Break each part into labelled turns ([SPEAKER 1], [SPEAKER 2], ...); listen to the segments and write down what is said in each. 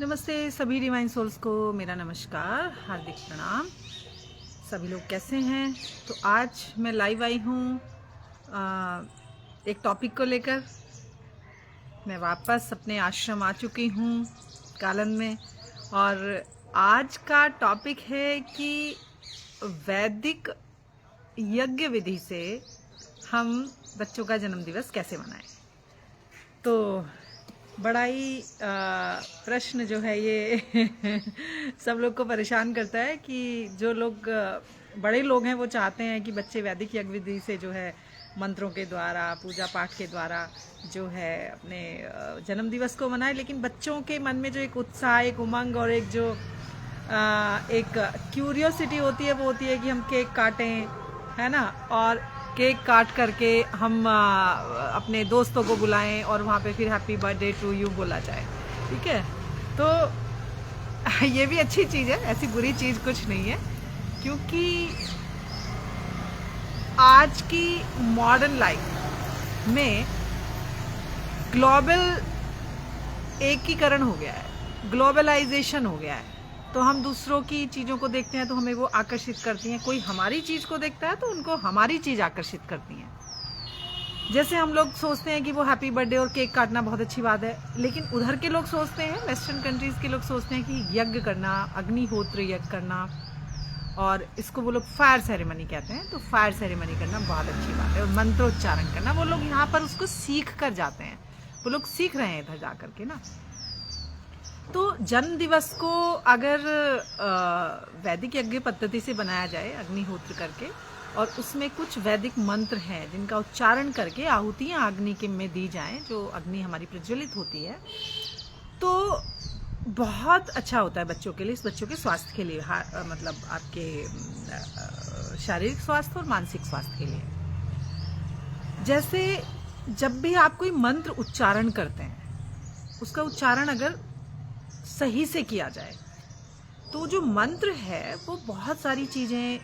[SPEAKER 1] नमस्ते सभी divine souls को मेरा नमस्कार, हार्दिक प्रणाम। सभी लोग कैसे हैं? तो आज मैं लाइव आई हूँ एक टॉपिक को लेकर। मैं वापस अपने आश्रम आ चुकी हूँ कालन में, और आज का टॉपिक है कि वैदिक यज्ञ विधि से हम बच्चों का जन्मदिवस कैसे मनाएं। तो बड़ा ही प्रश्न जो है ये सब लोग को परेशान करता है कि जो लोग बड़े लोग हैं वो चाहते हैं कि बच्चे वैदिक यज्ञ विधि से जो है मंत्रों के द्वारा, पूजा पाठ के द्वारा जो है अपने जन्म दिवस को मनाएं। लेकिन बच्चों के मन में जो एक उत्साह, एक उमंग और एक जो एक क्यूरियोसिटी होती है वो होती है कि हम केक काटें, है ना, और केक काट करके हम अपने दोस्तों को बुलाएं और वहाँ पे फिर हैप्पी बर्थडे टू यू बोला जाए। ठीक है, तो ये भी अच्छी चीज़ है, ऐसी बुरी चीज़ कुछ नहीं है, क्योंकि आज की मॉडर्न लाइफ में ग्लोबल एकीकरण हो गया है, ग्लोबलाइजेशन हो गया है। तो हम दूसरों की चीज़ों को देखते हैं तो हमें वो आकर्षित करती हैं, कोई हमारी चीज़ को देखता है तो उनको हमारी चीज़ आकर्षित करती हैं। जैसे हम लोग सोचते हैं कि वो हैप्पी बर्थडे और केक काटना बहुत अच्छी बात है, लेकिन उधर के लोग सोचते हैं, वेस्टर्न कंट्रीज़ के लोग सोचते हैं कि यज्ञ करना, अग्निहोत्र यज्ञ करना, और इसको वो लोग फायर सेरेमनी कहते हैं, तो फायर सेरेमनी करना बहुत अच्छी बात है, और मंत्रोच्चारण करना वो लोग यहाँ पर उसको सीख कर जाते हैं, वो लोग सीख रहे हैं इधर जा करके ना। तो जन्म दिवस को अगर वैदिक यज्ञ पद्धति से बनाया जाए, अग्निहोत्र करके, और उसमें कुछ वैदिक मंत्र हैं जिनका उच्चारण करके आहुतियाँ अग्नि के में दी जाएं, जो अग्नि हमारी प्रज्वलित होती है, तो बहुत अच्छा होता है बच्चों के लिए, इस बच्चों के स्वास्थ्य के लिए, मतलब आपके शारीरिक स्वास्थ्य और मानसिक स्वास्थ्य के लिए। जैसे जब भी आप कोई मंत्र उच्चारण करते हैं, उसका उच्चारण अगर सही से किया जाए तो जो मंत्र है वो बहुत सारी चीज़ें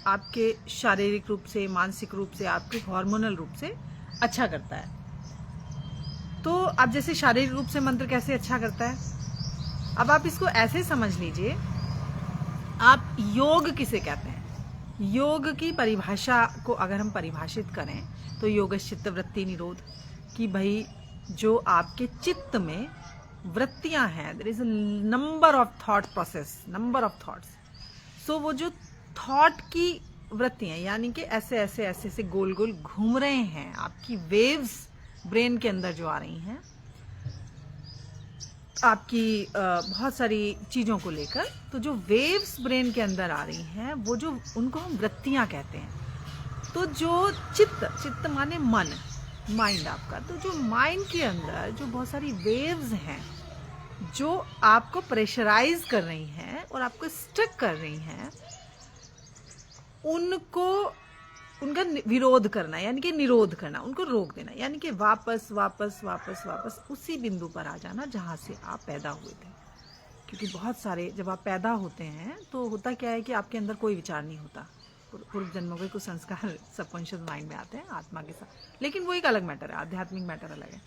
[SPEAKER 1] आपके शारीरिक रूप से, मानसिक रूप से, आपके हार्मोनल रूप से अच्छा करता है। तो अब जैसे शारीरिक रूप से मंत्र कैसे अच्छा करता है, अब आप इसको ऐसे समझ लीजिए, आप योग किसे कहते हैं? योग की परिभाषा को अगर हम परिभाषित करें तो योगश्चित्त वृत्ति निरोध, कि भाई जो आपके चित्त में वृत्तियां हैं, there is a number of thought process, number of thoughts, so वो जो थॉट की वृत्तियां, यानी कि ऐसे ऐसे ऐसे से गोल गोल घूम रहे हैं, आपकी वेव्स ब्रेन के अंदर जो आ रही हैं आपकी बहुत सारी चीज़ों को लेकर, तो जो वेव्स ब्रेन के अंदर आ रही हैं वो जो, उनको हम वृत्तियां कहते हैं। तो जो चित्त माने मन, माइंड आपका, तो जो माइंड के अंदर जो बहुत सारी वेव्स हैं जो आपको प्रेशराइज कर रही हैं और आपको स्टक कर रही हैं, उनका विरोध करना, यानी कि निरोध करना, उनको रोक देना, यानी कि वापस वापस वापस वापस उसी बिंदु पर आ जाना जहाँ से आप पैदा हुए थे। क्योंकि बहुत सारे, जब आप पैदा होते हैं तो होता क्या है कि आपके अंदर कोई विचार नहीं होता, पूर्व जन्मों के कुछ संस्कार सबकॉन्शियस माइंड में आते हैं आत्मा के साथ, लेकिन वो एक अलग मैटर है, आध्यात्मिक मैटर अलग है।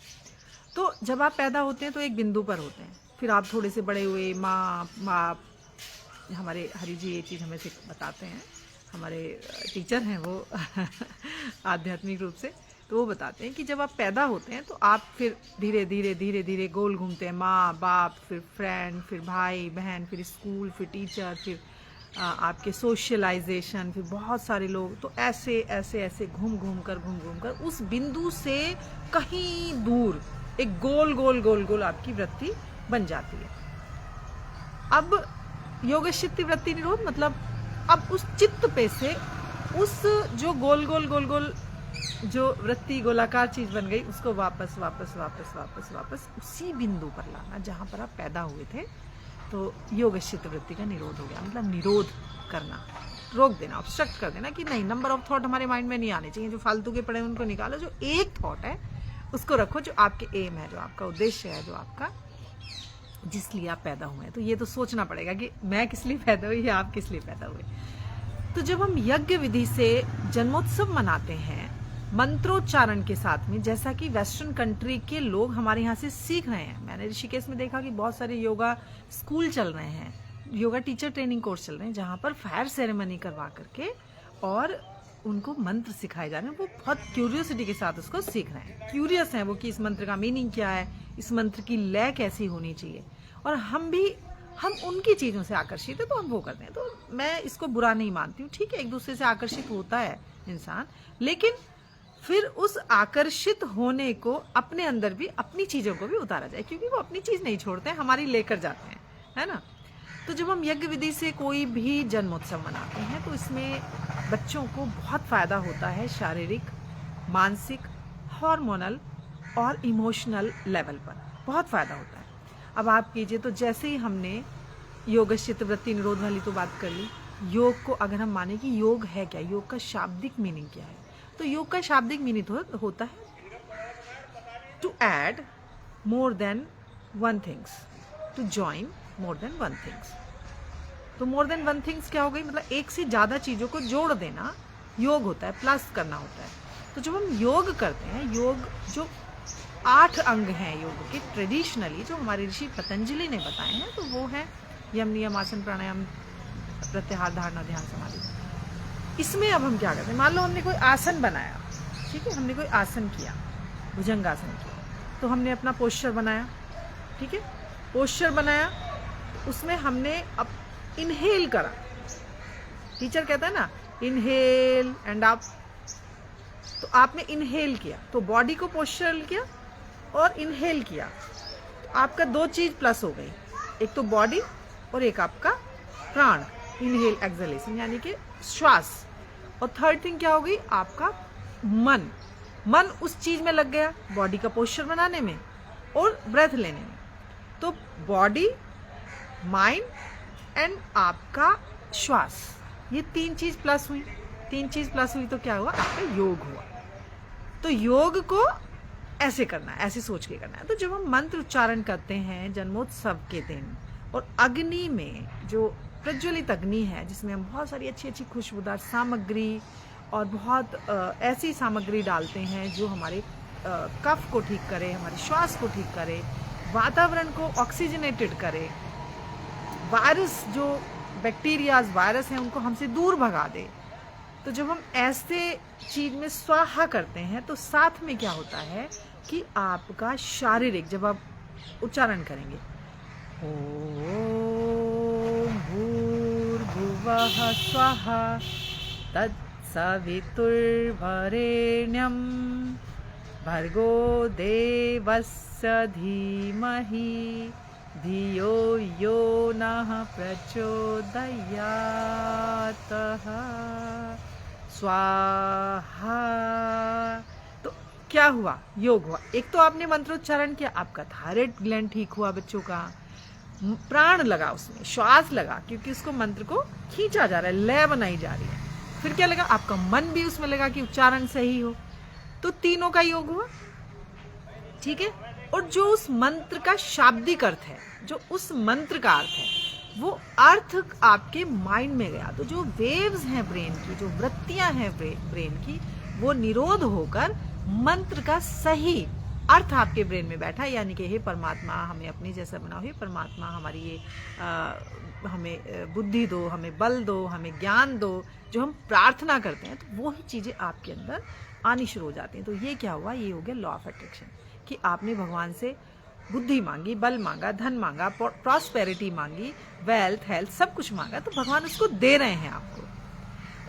[SPEAKER 1] तो जब आप पैदा होते हैं तो एक बिंदु पर होते हैं, फिर आप थोड़े से बड़े हुए, माँ बाप, हमारे हरि जी ये चीज़ हमें से बताते हैं, हमारे टीचर हैं वो आध्यात्मिक रूप से, तो वो बताते हैं कि जब आप पैदा होते हैं तो आप फिर धीरे धीरे धीरे धीरे गोल घूमते हैं, माँ बाप, फिर फ्रेंड, फिर भाई बहन, फिर स्कूल, फिर टीचर, फिर आपके सोशलाइजेशन, फिर बहुत सारे लोग, तो ऐसे ऐसे ऐसे घूम घूम कर उस बिंदु से कहीं दूर एक गोल गोल गोल गोल आपकी वृत्ति बन जाती है। अब योगश्चित्त वृत्ति निरोध मतलब अब उस चित्त पे से उस जो गोल गोल गोल गोल जो वृत्ति, गोलाकार चीज बन गई, उसको वापस वापस वापस वापस वापस उसी बिंदु पर लाना जहां पर आप पैदा हुए थे। तो योगश्चित्त वृत्ति का निरोध हो गया, मतलब निरोध करना, रोक देना, ऑब्स्ट्रक्ट कर देना कि नहीं, नंबर ऑफ थॉट हमारे माइंड में नहीं आने चाहिए, जो फालतू के पड़े उनको निकालो, जो एक थॉट है उसको रखो, जो आपके एम है, जो आपका उद्देश्य है, जो आपका जिस लिए आप पैदा हुए हैं। तो ये तो सोचना पड़ेगा कि मैं किस लिए पैदा हुई या आप किस लिए पैदा हुए। तो जब हम यज्ञ विधि से जन्मोत्सव मनाते हैं मंत्रोच्चारण के साथ में, जैसा कि वेस्टर्न कंट्री के लोग हमारे यहाँ से सीख रहे हैं। मैंने ऋषिकेश में देखा कि बहुत सारे योगा स्कूल चल रहे हैं, योगा टीचर ट्रेनिंग कोर्स चल रहे हैं, जहाँ पर फायर सेरेमनी करवा करके और उनको मंत्र सिखाए जा रहे हैं। वो बहुत क्यूरियोसिटी के साथ उसको सीख रहे हैं, क्यूरियस हैं वो कि इस मंत्र का मीनिंग क्या है, इस मंत्र की लय कैसी होनी चाहिए। और हम उनकी चीज़ों से आकर्षित है तो हम वो करते हैं। तो मैं इसको बुरा नहीं मानती हूँ, ठीक है, एक दूसरे से आकर्षित होता है इंसान, लेकिन फिर उस आकर्षित होने को अपने अंदर भी, अपनी चीज़ों को भी उतारा जाए, क्योंकि वो अपनी चीज़ नहीं छोड़ते हैं, हमारी लेकर जाते हैं, है ना। तो जब हम यज्ञ विधि से कोई भी जन्मोत्सव मनाते हैं तो इसमें बच्चों को बहुत फ़ायदा होता है, शारीरिक, मानसिक, हार्मोनल और इमोशनल लेवल पर बहुत फ़ायदा होता है। अब आप कीजिए, तो जैसे ही हमने योग चित्तवृत्ति निरोध वाली तो बात कर ली, योग को अगर हम माने कि योग है क्या, योग का शाब्दिक मीनिंग क्या है, तो योग का शाब्दिक मीनिंग होता है to add more than one things, to join more than one things. तो मोर देन वन थिंग्स क्या हो गई, मतलब एक से ज़्यादा चीज़ों को जोड़ देना योग होता है, प्लस करना होता है। तो जब हम योग करते हैं, योग जो 8 अंग हैं योग के ट्रेडिशनली, जो हमारे ऋषि पतंजलि ने बताए हैं, तो वो है यम, नियम, आसन, प्राणायाम, प्रत्याहार, धारणा, ध्यान, समाधि। इसमें अब हम क्या करते हैं, मान लो हमने कोई आसन बनाया, ठीक है, हमने कोई आसन किया, भुजंगासन किया, तो हमने अपना पोस्चर बनाया, ठीक है, पोस्चर बनाया, उसमें हमने अब इनहेल करा, टीचर कहता है ना इनहेल एंड अप, तो आपने इनहेल किया तो बॉडी को पोस्चर किया और इनहेल किया, तो आपका 2 चीज प्लस हो गई, एक तो बॉडी और एक आपका प्राण, इनहेल एक्सहेलेशन यानी कि श्वास, और थर्ड थिंग क्या हो गई, आपका मन उस चीज में लग गया, बॉडी का पोस्चर बनाने में और ब्रेथ लेने में। तो बॉडी, माइंड एंड आपका श्वास, ये 3 चीज प्लस हुई, 3 चीज प्लस हुई तो क्या हुआ, आपका योग हुआ। तो योग को ऐसे करना है, ऐसे सोच के करना है। तो जब हम मंत्र उच्चारण करते हैं जन्मोत्सव के दिन, और अग्नि में जो प्रज्वलित अग्नि है, जिसमें हम बहुत सारी अच्छी अच्छी खुशबूदार सामग्री और बहुत ऐसी सामग्री डालते हैं जो हमारे कफ को ठीक करे, हमारे श्वास को ठीक करे, वातावरण को ऑक्सीजनेटेड करे, वायरस जो बैक्टीरियाज वायरस हैं उनको हमसे दूर भगा दे। तो जब हम ऐसे चीज में स्वाहा करते हैं तो साथ में क्या होता है कि आपका शारीरिक, जब आप उच्चारण करेंगे ओम भूर्भुवः स्वः तत्सवितुर्वरेण्यं भर्गो देवस्य धीमहि धियो यो नः प्रचोदयात् स्वाहा। तो क्या हुआ, योग हुआ। एक तो आपने मंत्रोच्चारण किया, आपका थायराइड ग्लैंड ठीक हुआ, बच्चों का प्राण लगा, उसमें श्वास लगा, क्योंकि उसको मंत्र को खींचा जा रहा है, लय बनाई जा रही है। फिर क्या लगा, आपका मन भी उसमें लगा कि उच्चारण सही हो। तो तीनों का योग हुआ, ठीक है। और जो उस मंत्र का शाब्दिक अर्थ है, जो उस मंत्र का अर्थ है, वो अर्थ आपके माइंड में गया। तो जो वेव्स हैं ब्रेन की, जो वृत्तियां हैं ब्रेन की, वो निरोध होकर मंत्र का सही अर्थ आपके ब्रेन में बैठा। यानी कि हे परमात्मा, हमें अपने जैसा बनाओ, हे परमात्मा हमारी ये हमें बुद्धि दो, हमें बल दो, हमें ज्ञान दो। जो हम प्रार्थना करते हैं तो वो ही चीज़ें आपके अंदर आनी शुरू हो जाती हैं। तो ये क्या हुआ, ये हो गया लॉ ऑफ अट्रैक्शन, कि आपने भगवान से बुद्धि मांगी, बल मांगा, धन मांगा, प्रॉस्पेरिटी मांगी, वेल्थ, हेल्थ, सब कुछ मांगा, तो भगवान उसको दे रहे हैं आपको।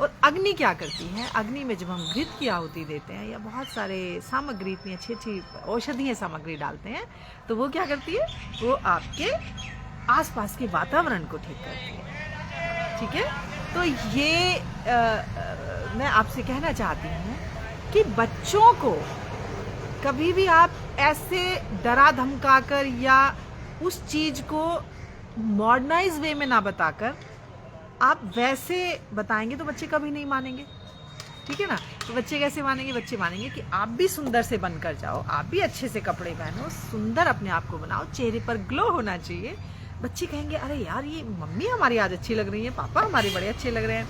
[SPEAKER 1] और अग्नि क्या करती है, अग्नि में जब हम घृत की आहुति देते हैं या बहुत सारे सामग्री, इतनी अच्छी अच्छी औषधीय सामग्री डालते हैं, तो वो क्या करती है, वो आपके आसपास के वातावरण को ठीक करती है, ठीक है। तो ये मैं आपसे कहना चाहती हूँ कि बच्चों को कभी भी आप ऐसे डरा धमका कर या उस चीज को मॉडर्नाइज वे में ना बताकर आप वैसे बताएंगे तो बच्चे कभी नहीं मानेंगे, ठीक है ना। तो बच्चे कैसे मानेंगे, बच्चे मानेंगे कि आप भी सुंदर से बनकर जाओ, आप भी अच्छे से कपड़े पहनो, सुंदर अपने आप को बनाओ, चेहरे पर ग्लो होना चाहिए। बच्चे कहेंगे अरे यार ये मम्मी हमारी आज अच्छी लग रही है, पापा हमारे बड़े अच्छे लग रहे हैं।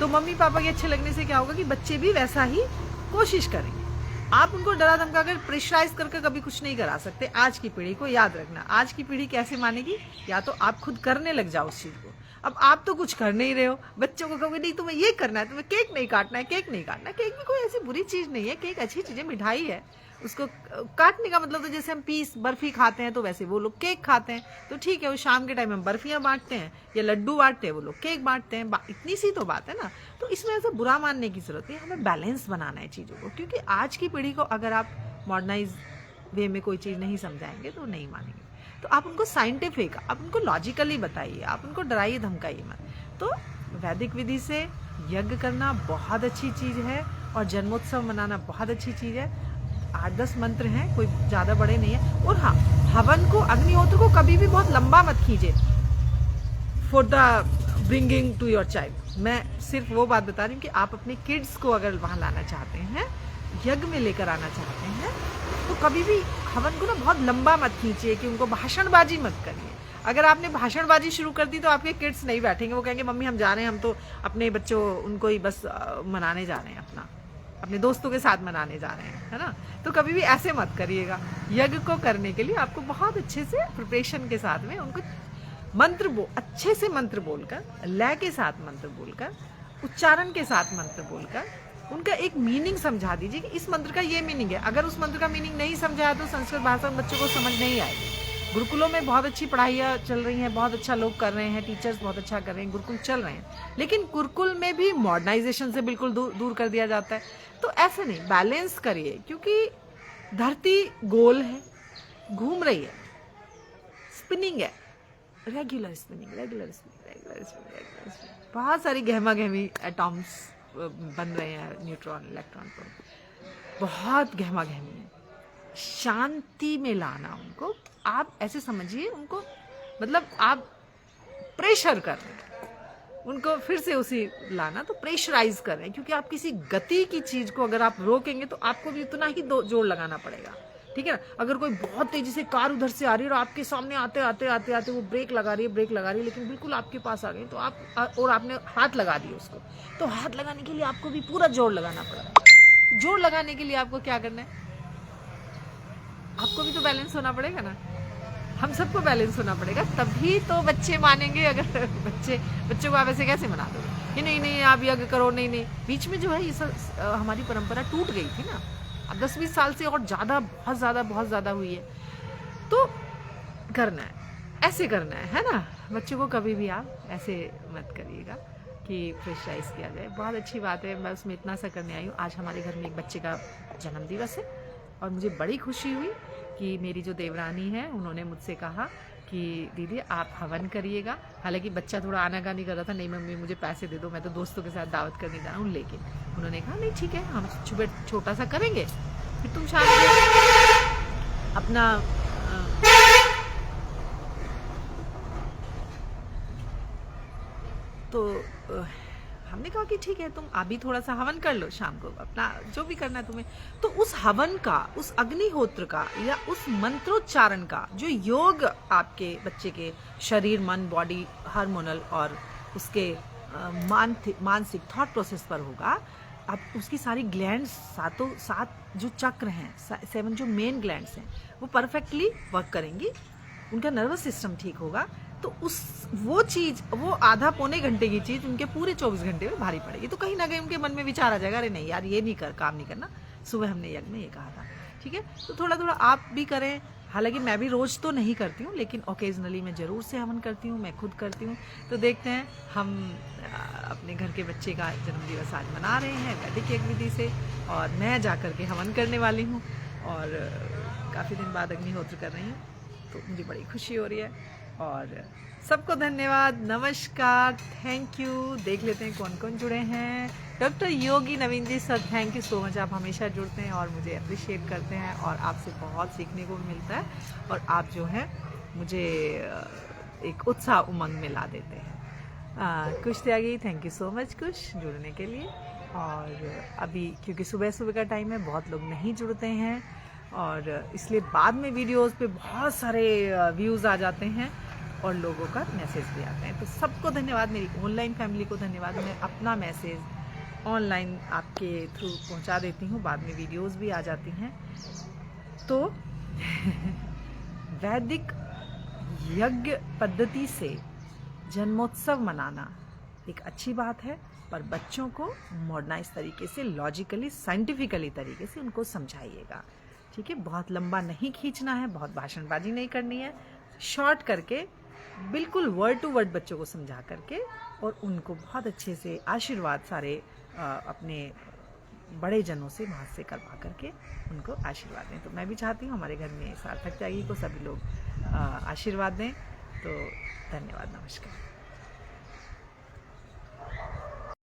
[SPEAKER 1] तो मम्मी पापा के अच्छे लगने से क्या होगा कि बच्चे भी वैसा ही कोशिश करेंगे। आप उनको डरा धमका कर प्रेशराइज करके कभी कुछ नहीं करा सकते। आज की पीढ़ी को याद रखना, आज की पीढ़ी कैसे मानेगी, या तो आप खुद करने लग जाओ उस चीज को। अब आप तो कुछ कर नहीं रहे हो, बच्चों को कहोगे नहीं तुम्हें ये करना है, तुम्हें केक नहीं काटना है, केक नहीं काटना है। केक भी कोई ऐसी बुरी चीज नहीं है, केक अच्छी चीज है, मिठाई है। उसको काटने का मतलब तो जैसे हम पीस बर्फी खाते हैं तो वैसे वो लोग केक खाते हैं, तो ठीक है, वो शाम के टाइम हम बर्फियां बांटते हैं या लड्डू बांटते हैं, वो लोग केक बांटते हैं, इतनी सी तो बात है ना। तो इसमें ऐसा बुरा मानने की जरूरत है, हमें बैलेंस बनाना है चीज़ों को, क्योंकि आज की पीढ़ी को अगर आप मॉडर्नाइज वे में कोई चीज़ नहीं समझाएंगे तो नहीं मानेंगे। तो आप उनको साइंटिफिक, आप उनको लॉजिकली बताइए, आप उनको डराइए धमकाइए मत। तो वैदिक विधि से यज्ञ करना बहुत अच्छी चीज़ है और जन्मोत्सव मनाना बहुत अच्छी चीज़ है। 8-10 मंत्र हैं, कोई ज़्यादा बड़े नहीं है। और हाँ, हवन को, अग्निहोत्र को कभी भी बहुत लंबा मत कीजिए for the bringing to your child. मैं सिर्फ वो बात बता रही हूँ कि आप अपने किड्स को अगर वहाँ लाना चाहते हैं, यज्ञ में लेकर आना चाहते हैं, तो कभी भी हवन को ना बहुत लंबा मत खींचिए कि उनको भाषणबाजी मत करिए। अगर आपने भाषणबाजी शुरू कर दी तो आपके किड्स नहीं बैठेंगे, वो कहेंगे मम्मी हम जा रहे हैं, हम तो अपने बच्चों उनको ही बस मनाने जा रहे हैं, अपने दोस्तों के साथ मनाने जा रहे हैं, है ना। तो कभी भी ऐसे मत करिएगा। यज्ञ को करने के लिए आपको बहुत अच्छे से प्रिपरेशन के साथ में उनको अच्छे से मंत्र बोलकर, लय के साथ मंत्र बोलकर, उच्चारण के साथ मंत्र बोलकर उनका एक मीनिंग समझा दीजिए कि इस मंत्र का ये मीनिंग है। अगर उस मंत्र का मीनिंग नहीं समझाया तो संस्कृत भाषा बच्चों को समझ नहीं आएगी। गुरुकुलों में बहुत अच्छी पढ़ाइयाँ चल रही हैं, बहुत अच्छा लोग कर रहे हैं, टीचर्स बहुत अच्छा कर रहे हैं, गुरुकुल चल रहे हैं, लेकिन गुरुकुल में भी मॉडर्नाइजेशन से बिल्कुल दूर कर दिया जाता है। तो ऐसे नहीं, बैलेंस करिए, क्योंकि धरती गोल है, घूम रही है, स्पिनिंग है, रेगुलर स्पिनिंग, बहुत सारी गहमा गहमी एटॉम्स बन रहे हैं, न्यूट्रॉन, इलेक्ट्रॉन, बहुत गहमा गहमी है। शांति में लाना उनको, आप ऐसे समझिए उनको, मतलब आप प्रेशर कर रहे हैं उनको, फिर से उसी लाना, तो प्रेशराइज कर रहे हैं, क्योंकि आप किसी गति की चीज को अगर आप रोकेंगे तो आपको भी उतना ही जोर लगाना पड़ेगा, ठीक है ना। अगर कोई बहुत तेजी से कार उधर से आ रही है और आपके सामने आते आते वो ब्रेक लगा रही है, लेकिन बिल्कुल आपके पास आ गई, तो आप और आपने हाथ लगा दिया उसको, तो हाथ लगाने के लिए आपको भी पूरा जोर लगाना पड़ेगा। जोर लगाने के लिए आपको क्या करना है, आपको भी तो बैलेंस होना पड़ेगा ना, हम सबको बैलेंस होना पड़ेगा, तभी तो बच्चे मानेंगे। अगर बच्चों को आप ऐसे कैसे मना दोगे कि नहीं आप यज्ञ करो, नहीं। बीच में जो है ये सब हमारी परंपरा टूट गई थी ना, अब 10-20 साल से और ज़्यादा, बहुत ज़्यादा हुई है। तो करना है, ऐसे करना है ना। बच्चों को कभी भी आप ऐसे मत करिएगा कि प्रेशराइज किया जाए। बहुत अच्छी बात है, मैं उसमें इतना सा करने आई हूँ। आज हमारे घर में एक बच्चे का जन्मदिवस है और मुझे बड़ी खुशी हुई कि मेरी जो देवरानी है उन्होंने मुझसे कहा कि दीदी आप हवन करिएगा। हालांकि बच्चा थोड़ा आनाकानी कर रहा था, नहीं मम्मी मुझे पैसे दे दो, मैं तो दोस्तों के साथ दावत करने जा रहा हूँ, लेकिन उन्होंने कहा नहीं ठीक है, हम सुबह छोटा सा करेंगे, फिर तुम शाम को अपना तो हमने कहा कि ठीक है, तुम अभी थोड़ा सा हवन कर लो, शाम को अपना जो भी करना है तुम्हें। तो उस हवन का, उस अग्निहोत्र का या उस मंत्रोच्चारण का जो योग आपके बच्चे के शरीर, मन, बॉडी, हार्मोनल और उसके मानसिक थॉट प्रोसेस पर होगा, आप उसकी सारी ग्लैंड्स, सात जो चक्र हैं, 7 जो मेन ग्लैंड्स हैं, वो परफेक्टली वर्क करेंगी, उनका नर्वस सिस्टम ठीक होगा। तो वो चीज, वो आधा पौने घंटे की चीज उनके पूरे 24 घंटे में भारी पड़ेगी। तो कहीं ना कहीं उनके मन में विचार आ जाएगा, अरे नहीं यार ये नहीं काम नहीं करना, सुबह हमने यज्ञ में ये कहा था, ठीक है। तो थोड़ा आप भी करें। हालांकि मैं भी रोज तो नहीं करती हूँ, लेकिन ओकेजनली मैं जरूर से हवन करती हूँ, मैं खुद करती हूँ। तो देखते हैं, हम अपने घर के बच्चे का जन्मदिवस आज मना रहे हैं वैदिक यज्ञ विधि से, और मैं जा कर के हवन करने वाली हूँ और काफ़ी दिन बाद अग्निहोत्र कर रही हूँ, तो मुझे बड़ी खुशी हो रही है। और सबको धन्यवाद, नमस्कार, थैंक यू। देख लेते हैं कौन कौन जुड़े हैं। Doctor Yogi Naveen ji sir, thank you so much, आप हमेशा जुड़ते हैं और मुझे अप्रिशिएट करते हैं और आपसे बहुत सीखने को मिलता है, और आप जो है मुझे एक उत्साह उमंग में ला देते हैं। कुछ त्यागी, थैंक यू सो मच कुछ जुड़ने के लिए। और अभी क्योंकि सुबह का टाइम है, बहुत लोग नहीं जुड़ते हैं और इसलिए बाद में वीडियोस पे बहुत सारे व्यूज़ आ जाते हैं और लोगों का मैसेज भी आते हैं। तो सबको धन्यवाद, मेरी ऑनलाइन फैमिली को धन्यवाद। मैं अपना मैसेज ऑनलाइन आपके थ्रू पहुंचा देती हूँ, बाद में वीडियोस भी आ जाती हैं। तो वैदिक यज्ञ पद्धति से जन्मोत्सव मनाना एक अच्छी बात है, पर बच्चों को मॉडर्नाइज तरीके से, लॉजिकली, साइंटिफिकली तरीके से उनको समझाइएगा, ठीक है। बहुत लंबा नहीं खींचना है, बहुत भाषणबाजी नहीं करनी है, शॉर्ट करके बिल्कुल वर्ड टू वर्ड बच्चों को समझा करके और उनको बहुत अच्छे से आशीर्वाद सारे अपने बड़े जनों से वहाँ से करवा करके उनको आशीर्वाद दें। तो मैं भी चाहती हूँ हमारे घर में सार्थक त्यागी को सभी लोग आशीर्वाद दें। तो धन्यवाद, नमस्कार।